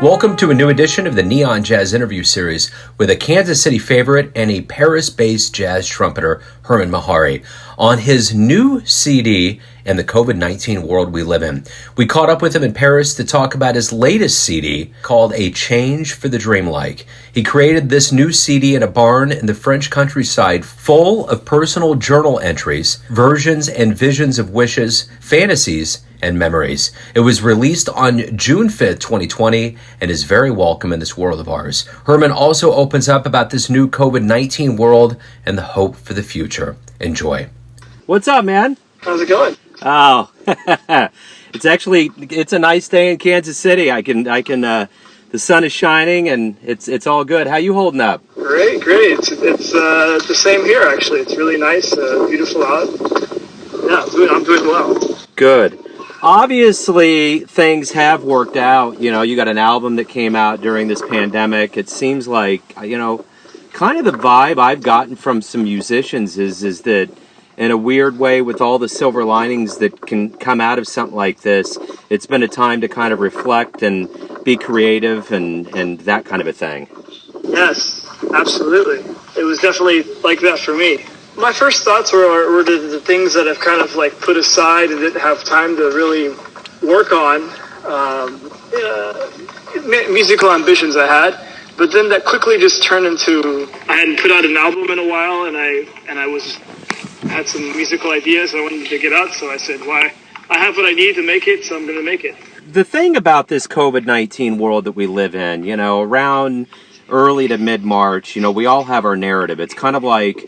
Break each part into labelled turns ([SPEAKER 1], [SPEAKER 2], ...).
[SPEAKER 1] Welcome to a new edition of the Neon Jazz Interview Series with a Kansas City favorite and a Paris-based jazz trumpeter, Hermon Mehari, on his new CD and the COVID-19 world we live in. We caught up with him in Paris to talk about his latest CD called A Change for the Dreamlike. He created this new CD in a barn in the French countryside full of personal journal entries, versions and visions of wishes, fantasies, and memories. It was released on June 5th, 2020, and is very welcome in this world of ours. Hermon also opens up about this new COVID-19 world and the hope for the future. Enjoy. What's up, man?
[SPEAKER 2] How's it going?
[SPEAKER 1] Oh, it's a nice day in Kansas City. The sun is shining and it's all good. How you holding up?
[SPEAKER 2] Great. It's the same here, actually. It's really nice, beautiful out. Yeah, I'm doing well.
[SPEAKER 1] Good. Obviously, things have worked out. You know, you got an album that came out during this pandemic. It seems like, kind of the vibe I've gotten from some musicians is that in a weird way, with all the silver linings that can come out of something like this, it's been a time to kind of reflect and be creative and that kind of a thing.
[SPEAKER 2] Yes, absolutely. It was definitely like that for me. My first thoughts were the things that I've kind of like put aside and didn't have time to really work on. Musical ambitions I had, but then that quickly just turned into, I hadn't put out an album in a while, and I had some musical ideas I wanted to get out, so I said, I have what I need to make it, so I'm going to make it.
[SPEAKER 1] The thing about this COVID-19 world that we live in, around early to mid-March, we all have our narrative. It's kind of like,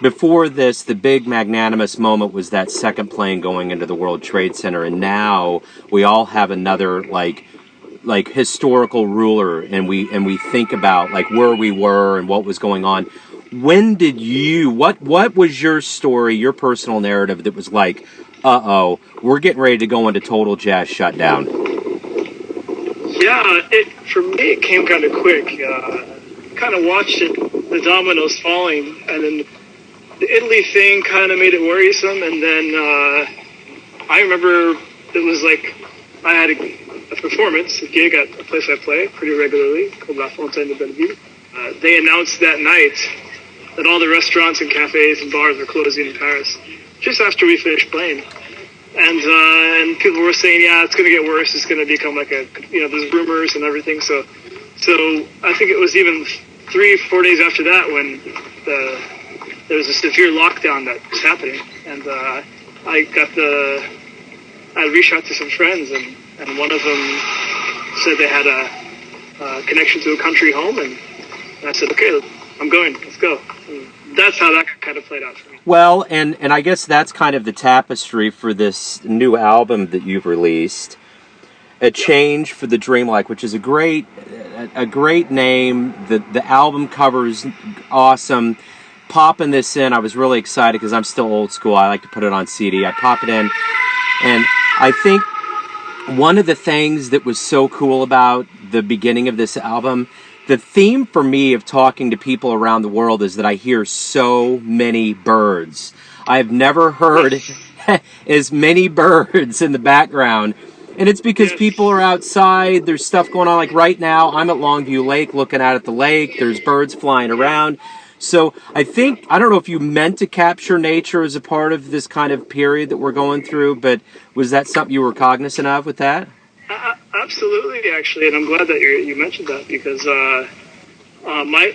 [SPEAKER 1] before this, the big magnanimous moment was that second plane going into the World Trade Center, and now we all have another like historical ruler, and we think about like where we were and what was going on. When did what was your story, your personal narrative that was like, we're getting ready to go into total jazz shutdown?
[SPEAKER 2] Yeah, for me it came kind of quick. Kind of watched the dominoes falling, and then the Italy thing kind of made it worrisome, and then I remember it was like I had a performance, a gig at a place I play pretty regularly called La Fontaine de Belleville. They announced that night that all the restaurants and cafes and bars were closing in Paris just after we finished playing. And people were saying, yeah, it's going to get worse. It's going to become like there's rumors and everything. So I think it was even 3-4 days after that when there was a severe lockdown that was happening. And I reached out to some friends, and one of them said they had a connection to a country home, and I said, okay, I'm going, let's go. And that's how that kind of played out for me.
[SPEAKER 1] Well, and I guess that's kind of the tapestry for this new album that you've released, A Change for the Dreamlike, which is a great name. The album cover's awesome. Popping this in, I was really excited because I'm still old school. I like to put it on CD. I pop it in, and I think one of the things that was so cool about the beginning of this album, the theme for me of talking to people around the world, is that I hear so many birds. I've never heard as many birds in the background. And it's because people are outside, there's stuff going on. Like right now, I'm at Longview Lake looking out at the lake, there's birds flying around. So I don't know if you meant to capture nature as a part of this kind of period that we're going through, but was that something you were cognizant of with that?
[SPEAKER 2] Absolutely, actually, and I'm glad that you mentioned that, because my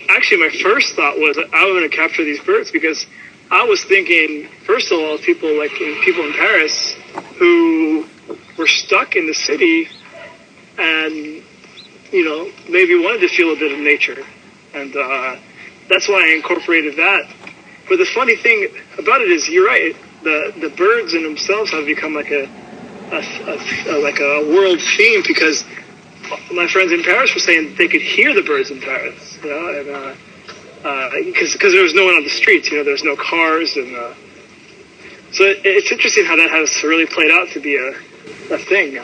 [SPEAKER 2] first thought was I was going to capture these birds, because I was thinking, first of all, people in Paris who were stuck in the city and maybe wanted to feel a bit of nature, and that's why I incorporated that. But the funny thing about it is, you're right. The birds in themselves have become like a world theme, because my friends in Paris were saying they could hear the birds in Paris, and because there was no one on the streets, there's no cars, and so it's interesting how that has really played out to be a thing.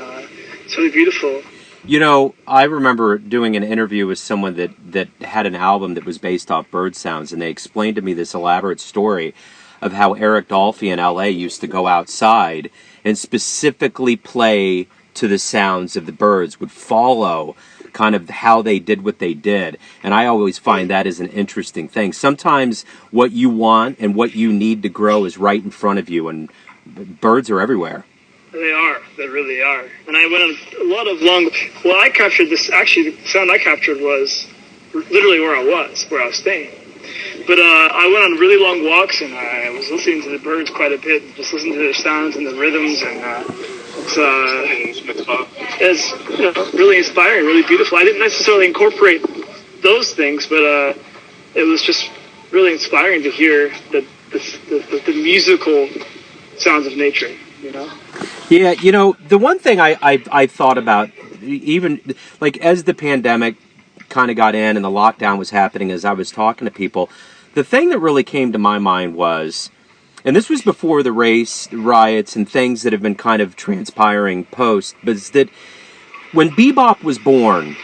[SPEAKER 2] It's really beautiful.
[SPEAKER 1] I remember doing an interview with someone that had an album that was based off bird sounds, and they explained to me this elaborate story of how Eric Dolphy in LA used to go outside and specifically play to the sounds of the birds, would follow kind of how they did what they did. And I always find that is an interesting thing. Sometimes what you want and what you need to grow is right in front of you, and birds are everywhere.
[SPEAKER 2] They are. They really are. And I went on a lot of long... Well, I captured this... Actually, the sound I captured was literally where I was staying. But I went on really long walks, and I was listening to the birds quite a bit, just listening to their sounds and the rhythms, and it's really inspiring, really beautiful. I didn't necessarily incorporate those things, but it was just really inspiring to hear the musical sounds of nature,
[SPEAKER 1] Yeah, the one thing I thought about, even like as the pandemic kind of got in and the lockdown was happening, as I was talking to people, the thing that really came to my mind was, and this was before the race riots and things that have been kind of transpiring post, but it's that when bebop was born,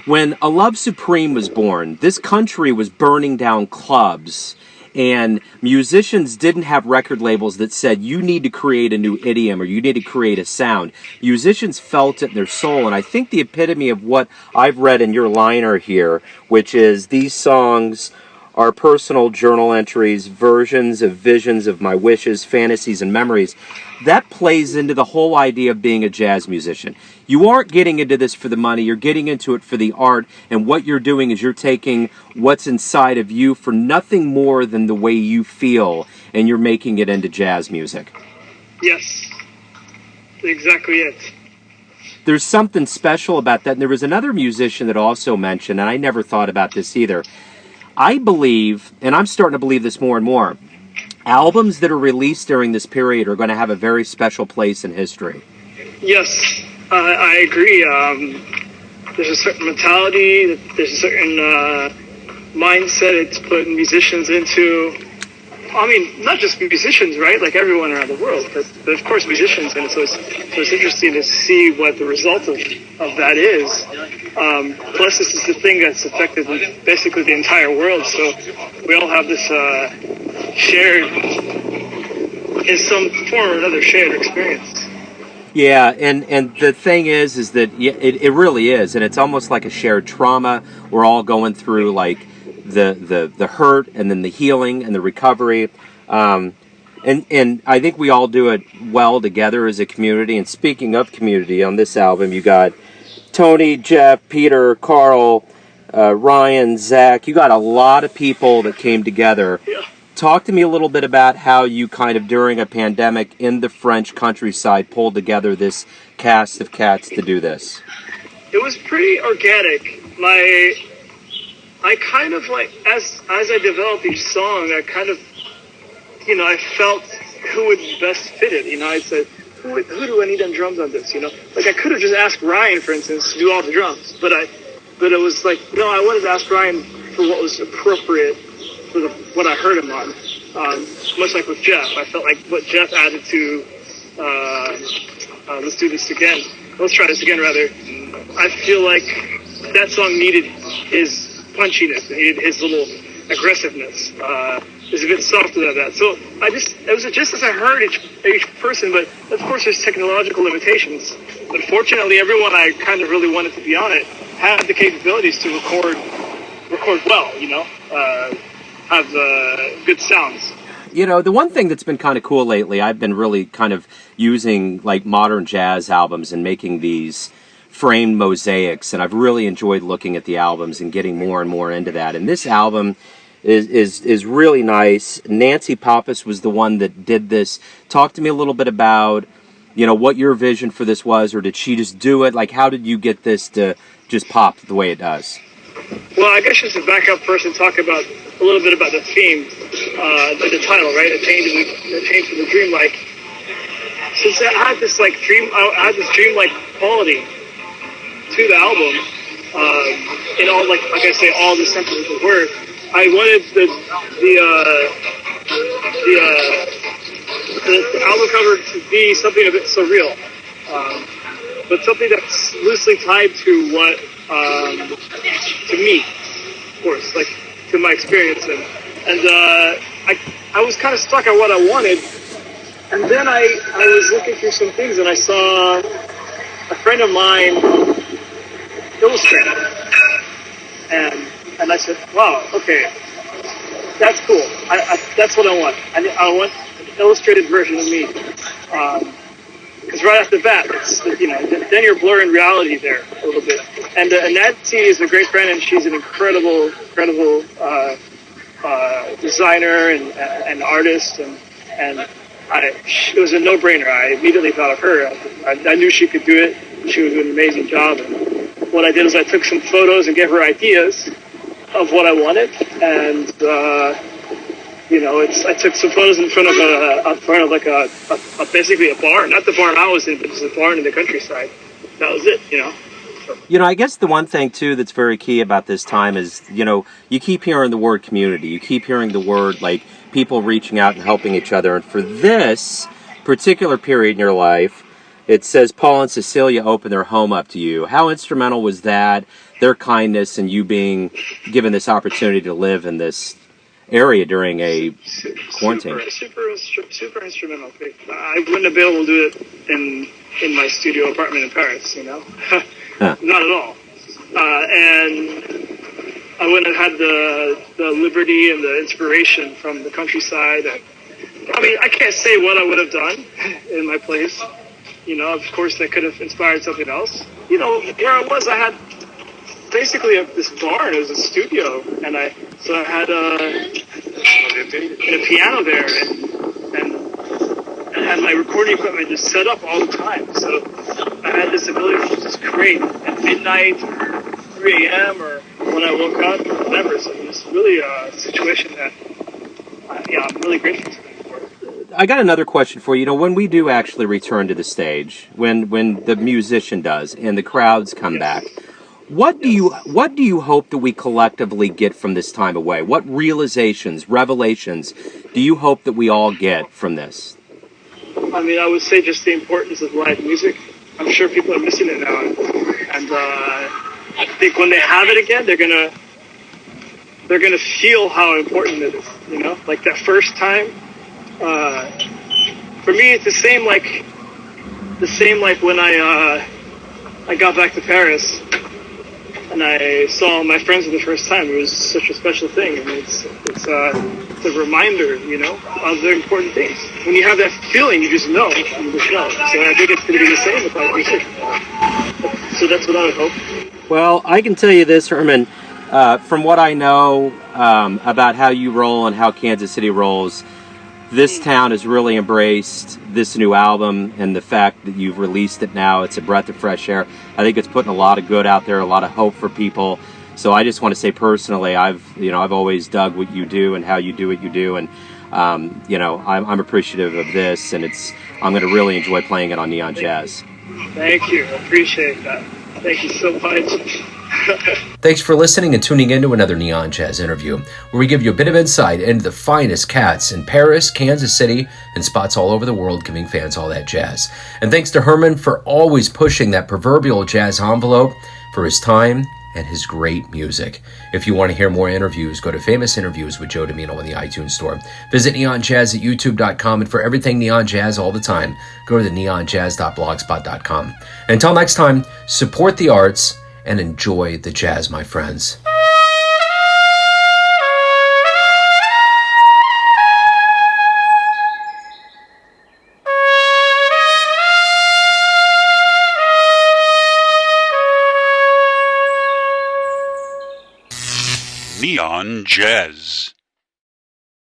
[SPEAKER 1] when A Love Supreme was born, this country was burning down clubs, and musicians didn't have record labels that said, you need to create a new idiom or you need to create a sound. Musicians felt it in their soul, and I think the epitome of what I've read in your liner here, which is, these songs are personal journal entries, versions of visions of my wishes, fantasies, and memories. That plays into the whole idea of being a jazz musician. You aren't getting into this for the money, you're getting into it for the art, and what you're doing is you're taking what's inside of you for nothing more than the way you feel, and you're making it into jazz music.
[SPEAKER 2] Yes, exactly it.
[SPEAKER 1] There's something special about that, and there was another musician that also mentioned, and I never thought about this either, I believe, and I'm starting to believe this more and more, albums that are released during this period are going to have a very special place in history.
[SPEAKER 2] Yes, I agree. There's a certain mentality, there's a certain mindset it's putting musicians into. I mean, not just musicians, right? Like everyone around the world, but of course musicians. And so it's interesting to see what the result of that is. Plus, this is the thing that's affected basically the entire world. So we all have this shared, in some form or another, shared experience.
[SPEAKER 1] Yeah, and the thing is that it really is, and it's almost like a shared trauma. We're all going through like the hurt, and then the healing and the recovery, and I think we all do it well together as a community. And speaking of community, on this album you got Tony, Jeff, Peter, Carl, Ryan, Zach. You got a lot of people that came together.
[SPEAKER 2] Yeah.
[SPEAKER 1] Talk to me a little bit about how you kind of, during a pandemic in the French countryside, pulled together this cast of cats to do this.
[SPEAKER 2] It was pretty organic. I kind of like, as I developed each song, I kind of, I felt who would best fit it. I said, who do I need on drums on this? Like I could have just asked Ryan, for instance, to do all the drums, but it was like, no, I wanted to ask Ryan for what was appropriate for what I heard him on. Much like with Jeff, I felt like what Jeff added to let's do this again. Let's try this again, rather. I feel like that song needed his punchiness, and needed his little aggressiveness. It's a bit softer than that. So it was just as I heard each person, but of course there's technological limitations. But fortunately, everyone I kind of really wanted to be on it had the capabilities to record well, have good sounds.
[SPEAKER 1] The one thing that's been kind of cool lately, I've been really kind of using like modern jazz albums and making these framed mosaics, and I've really enjoyed looking at the albums and getting more and more into that. And this album is really nice. Nancy Pappas was the one that did this. Talk to me a little bit about, what your vision for this was, or did she just do it? Like, how did you get this to just pop the way it does?
[SPEAKER 2] Well, I guess just to back up first and talk about a little bit about the theme, the title, right? A change from the dreamlike. Since I had this dreamlike quality to the album, in all like I say, all the senses of the word, I wanted the album cover to be something a bit surreal. but something that's loosely tied to what, to me, of course, like to my experience. And I was kind of stuck on what I wanted. And then I was looking through some things and I saw a friend of mine illustrating. And I said, wow, okay, that's cool. That's what I want. I want an illustrated version of me. Because right off the bat, it's, then you're blurring reality there a little bit. And Nancy is a great friend, and she's an incredible designer and artist, and it was a no-brainer. I immediately thought of her. I knew she could do it. She would do an amazing job. And what I did is I took some photos and gave her ideas of what I wanted, and I took some photos in front of like a basically a barn, not the barn I was in, but just a barn in the countryside. That was it, So.
[SPEAKER 1] I guess the one thing too that's very key about this time is, you keep hearing the word community, you keep hearing the word like people reaching out and helping each other, and for this particular period in your life, it says Paul and Cecilia opened their home up to you. How instrumental was that, their kindness, and you being given this opportunity to live in this area during a quarantine?
[SPEAKER 2] Super instrumental. I wouldn't have been able to do it in my studio apartment in Paris,
[SPEAKER 1] Huh.
[SPEAKER 2] Not at all. And I wouldn't have had the liberty and the inspiration from the countryside. I can't say what I would have done in my place. Of course, that could have inspired something else. Where I was, I had basically this barn. It was a studio, and I had a piano there, and I had my recording equipment just set up all the time. So I had this ability to just create at midnight, 3 a.m., or when I woke up, or whatever. So it was really a situation that, I'm really grateful to them for.
[SPEAKER 1] I got another question for you. When we do actually return to the stage, when the musician does and the crowds come back, what do you hope that we collectively get from this time away? What realizations, revelations do you hope that we all get from this?
[SPEAKER 2] I would say just the importance of live music. I'm sure people are missing it now, and I think when they have it again, they're gonna feel how important it is. Like that first time. For me, it's the same like when I got back to Paris and I saw my friends for the first time. It was such a special thing, and it's a reminder, of the important things. When you have that feeling, you just know. So I think it's going to be the same with our music. So that's what I would hope.
[SPEAKER 1] Well, I can tell you this, Herman. From what I know about how you roll and how Kansas City rolls, this town has really embraced this new album, and the fact that you've released it now, it's a breath of fresh air. I think it's putting a lot of good out there, a lot of hope for people. So I just want to say personally, I've always dug what you do and how you do what you do, and I'm appreciative of this, and I'm going to really enjoy playing it on Neon Jazz.
[SPEAKER 2] Thank you. I appreciate that. Thank you so much.
[SPEAKER 3] Thanks for listening and tuning in to another Neon Jazz interview, where we give you a bit of insight into the finest cats in Paris, Kansas City, and spots all over the world, giving fans all that jazz. And thanks to Herman for always pushing that proverbial jazz envelope, for his time and his great music. If you want to hear more interviews, go to Famous Interviews with Joe Domino in the iTunes Store. Visit neonjazz at youtube.com, and for everything Neon Jazz all the time, go to the neonjazz.blogspot.com. Until next time, support the arts and enjoy the jazz, my friends.
[SPEAKER 4] Neon Jazz.